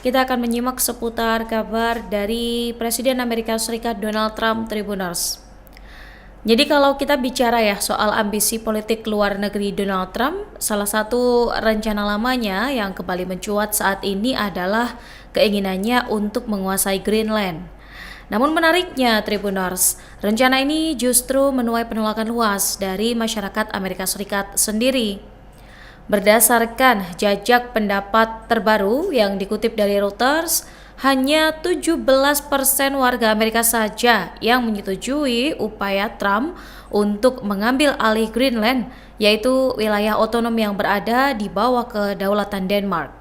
kita akan menyimak seputar kabar dari Presiden Amerika Serikat Donald Trump, Tribuners. Jadi kalau kita bicara ya soal ambisi politik luar negeri Donald Trump, salah satu rencana lamanya yang kembali mencuat saat ini adalah keinginannya untuk menguasai Greenland. Namun menariknya Tribuners, rencana ini justru menuai penolakan luas dari masyarakat Amerika Serikat sendiri. Berdasarkan jajak pendapat terbaru yang dikutip dari Reuters, hanya 17% warga Amerika saja yang menyetujui upaya Trump untuk mengambil alih Greenland, yaitu wilayah otonom yang berada di bawah kedaulatan Denmark.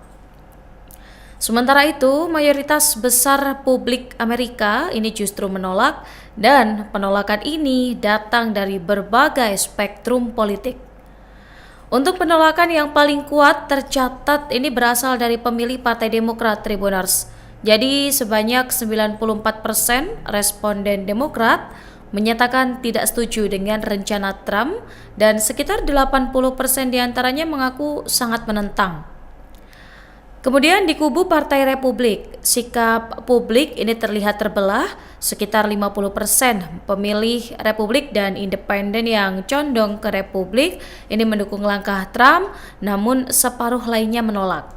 Sementara itu, mayoritas besar publik Amerika ini justru menolak, dan penolakan ini datang dari berbagai spektrum politik. Untuk penolakan yang paling kuat tercatat ini berasal dari pemilih Partai Demokrat, Tribuners. Jadi sebanyak 94% responden Demokrat menyatakan tidak setuju dengan rencana Trump dan sekitar 80% diantaranya mengaku sangat menentang. Kemudian di kubu Partai Republik, sikap publik ini terlihat terbelah, sekitar 50% pemilih Republik dan independen yang condong ke Republik ini mendukung langkah Trump, namun separuh lainnya menolak.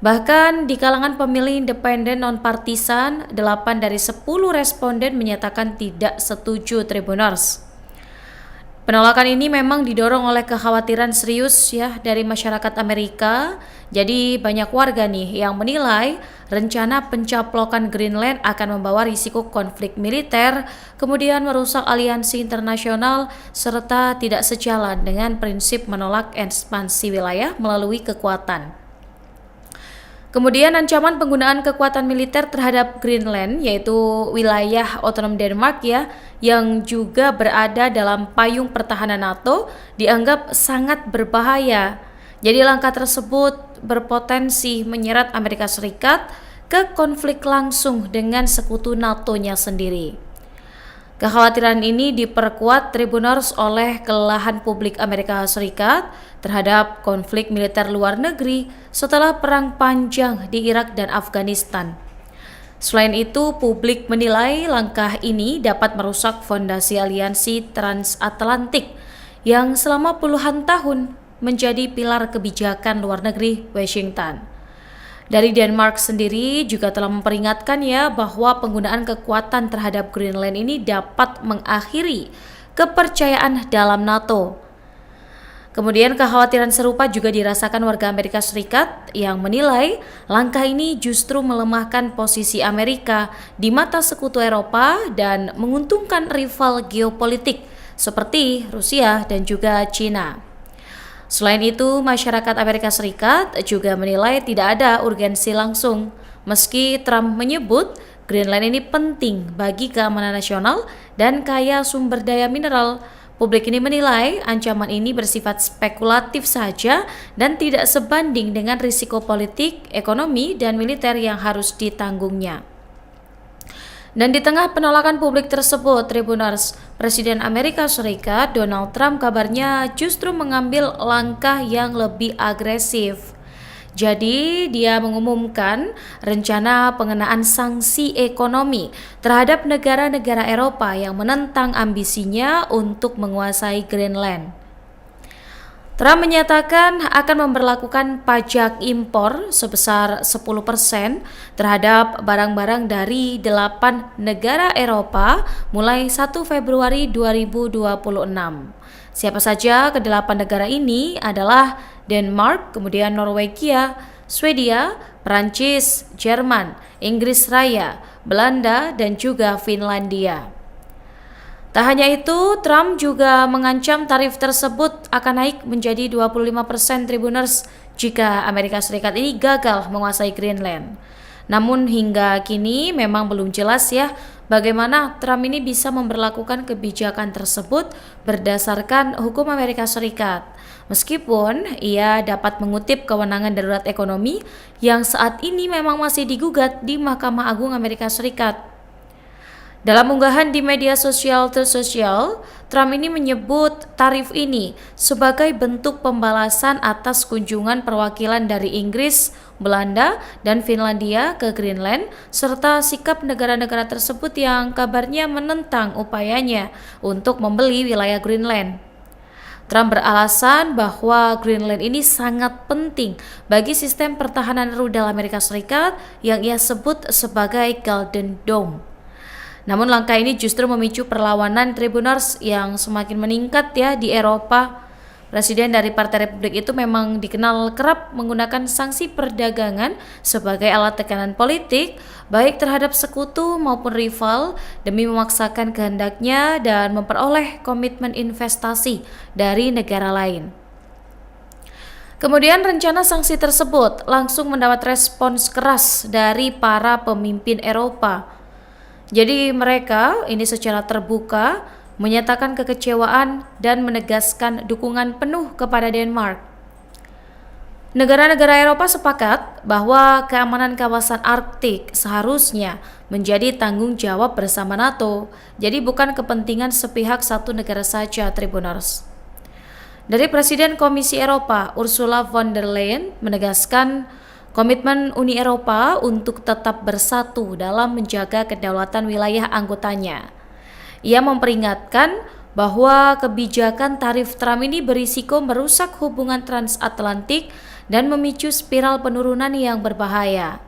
Bahkan di kalangan pemilih independen non-partisan, 8 dari 10 responden menyatakan tidak setuju, Tribuners. Penolakan ini memang didorong oleh kekhawatiran serius ya dari masyarakat Amerika. Jadi banyak warga nih yang menilai rencana pencaplokan Greenland akan membawa risiko konflik militer, kemudian merusak aliansi internasional serta tidak sejalan dengan prinsip menolak ekspansi wilayah melalui kekuatan. Kemudian ancaman penggunaan kekuatan militer terhadap Greenland, yaitu wilayah otonom Denmark ya, yang juga berada dalam payung pertahanan NATO, dianggap sangat berbahaya. Jadi langkah tersebut berpotensi menyeret Amerika Serikat ke konflik langsung dengan sekutu NATO-nya sendiri. Kekhawatiran ini diperkuat Tribuners oleh kelelahan publik Amerika Serikat terhadap konflik militer luar negeri setelah perang panjang di Irak dan Afghanistan. Selain itu, publik menilai langkah ini dapat merusak fondasi aliansi transatlantik yang selama puluhan tahun menjadi pilar kebijakan luar negeri Washington. Dari Denmark sendiri juga telah memperingatkan ya bahwa penggunaan kekuatan terhadap Greenland ini dapat mengakhiri kepercayaan dalam NATO. Kemudian kekhawatiran serupa juga dirasakan warga Amerika Serikat yang menilai langkah ini justru melemahkan posisi Amerika di mata sekutu Eropa dan menguntungkan rival geopolitik seperti Rusia dan juga China. Selain itu, masyarakat Amerika Serikat juga menilai tidak ada urgensi langsung. Meski Trump menyebut Greenland ini penting bagi keamanan nasional dan kaya sumber daya mineral, publik ini menilai ancaman ini bersifat spekulatif saja dan tidak sebanding dengan risiko politik, ekonomi, dan militer yang harus ditanggungnya. Dan di tengah penolakan publik tersebut, Tribuners, Presiden Amerika Serikat Donald Trump kabarnya justru mengambil langkah yang lebih agresif. Jadi dia mengumumkan rencana pengenaan sanksi ekonomi terhadap negara-negara Eropa yang menentang ambisinya untuk menguasai Greenland. Trump menyatakan akan memberlakukan pajak impor sebesar 10% terhadap barang-barang dari 8 negara Eropa mulai 1 Februari 2026. Siapa saja ke-8 negara ini adalah Denmark, kemudian Norwegia, Swedia, Prancis, Jerman, Inggris Raya, Belanda, dan juga Finlandia. Tak hanya itu, Trump juga mengancam tarif tersebut akan naik menjadi 25% Tribuners jika Amerika Serikat ini gagal menguasai Greenland. Namun hingga kini memang belum jelas ya bagaimana Trump ini bisa memberlakukan kebijakan tersebut berdasarkan hukum Amerika Serikat. Meskipun ia dapat mengutip kewenangan darurat ekonomi yang saat ini memang masih digugat di Mahkamah Agung Amerika Serikat. Dalam unggahan di media sosial Truth Social, Trump ini menyebut tarif ini sebagai bentuk pembalasan atas kunjungan perwakilan dari Inggris, Belanda, dan Finlandia ke Greenland, serta sikap negara-negara tersebut yang kabarnya menentang upayanya untuk membeli wilayah Greenland. Trump beralasan bahwa Greenland ini sangat penting bagi sistem pertahanan rudal Amerika Serikat yang ia sebut sebagai Golden Dome. Namun langkah ini justru memicu perlawanan tribuners yang semakin meningkat ya di Eropa. Presiden dari Partai Republik itu memang dikenal kerap menggunakan sanksi perdagangan sebagai alat tekanan politik, baik terhadap sekutu maupun rival, demi memaksakan kehendaknya dan memperoleh komitmen investasi dari negara lain. Kemudian rencana sanksi tersebut langsung mendapat respons keras dari para pemimpin Eropa. Jadi mereka ini secara terbuka menyatakan kekecewaan dan menegaskan dukungan penuh kepada Denmark. Negara-negara Eropa sepakat bahwa keamanan kawasan Arktik seharusnya menjadi tanggung jawab bersama NATO, jadi bukan kepentingan sepihak satu negara saja, Tribuners. Dari Presiden Komisi Eropa, Ursula von der Leyen menegaskan komitmen Uni Eropa untuk tetap bersatu dalam menjaga kedaulatan wilayah anggotanya. Ia memperingatkan bahwa kebijakan tarif Trump ini berisiko merusak hubungan transatlantik dan memicu spiral penurunan yang berbahaya.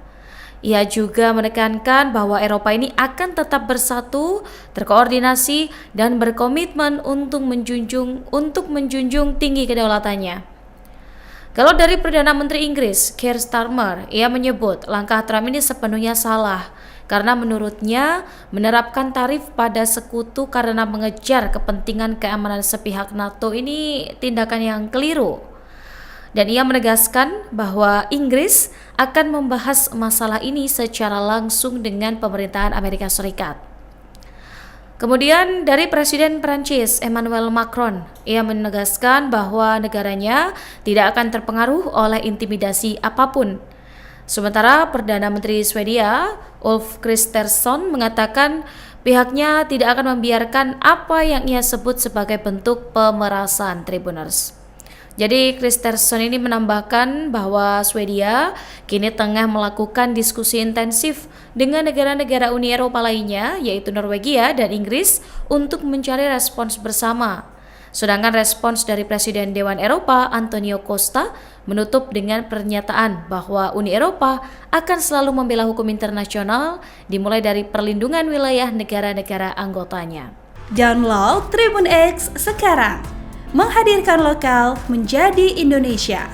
Ia juga menekankan bahwa Eropa ini akan tetap bersatu, terkoordinasi, dan berkomitmen untuk menjunjung tinggi kedaulatannya. Kalau dari Perdana Menteri Inggris, Keir Starmer, ia menyebut langkah Trump ini sepenuhnya salah karena menurutnya menerapkan tarif pada sekutu karena mengejar kepentingan keamanan sepihak NATO ini tindakan yang keliru. Dan ia menegaskan bahwa Inggris akan membahas masalah ini secara langsung dengan pemerintahan Amerika Serikat. Kemudian dari Presiden Prancis Emmanuel Macron, ia menegaskan bahwa negaranya tidak akan terpengaruh oleh intimidasi apapun. Sementara Perdana Menteri Swedia Ulf Kristersson mengatakan pihaknya tidak akan membiarkan apa yang ia sebut sebagai bentuk pemerasan, Tribuners. Jadi Kristersson ini menambahkan bahwa Swedia kini tengah melakukan diskusi intensif dengan negara-negara Uni Eropa lainnya, yaitu Norwegia dan Inggris, untuk mencari respons bersama. Sedangkan respons dari Presiden Dewan Eropa Antonio Costa menutup dengan pernyataan bahwa Uni Eropa akan selalu membela hukum internasional, dimulai dari perlindungan wilayah negara-negara anggotanya. Download Tribun X sekarang, menghadirkan lokal menjadi Indonesia.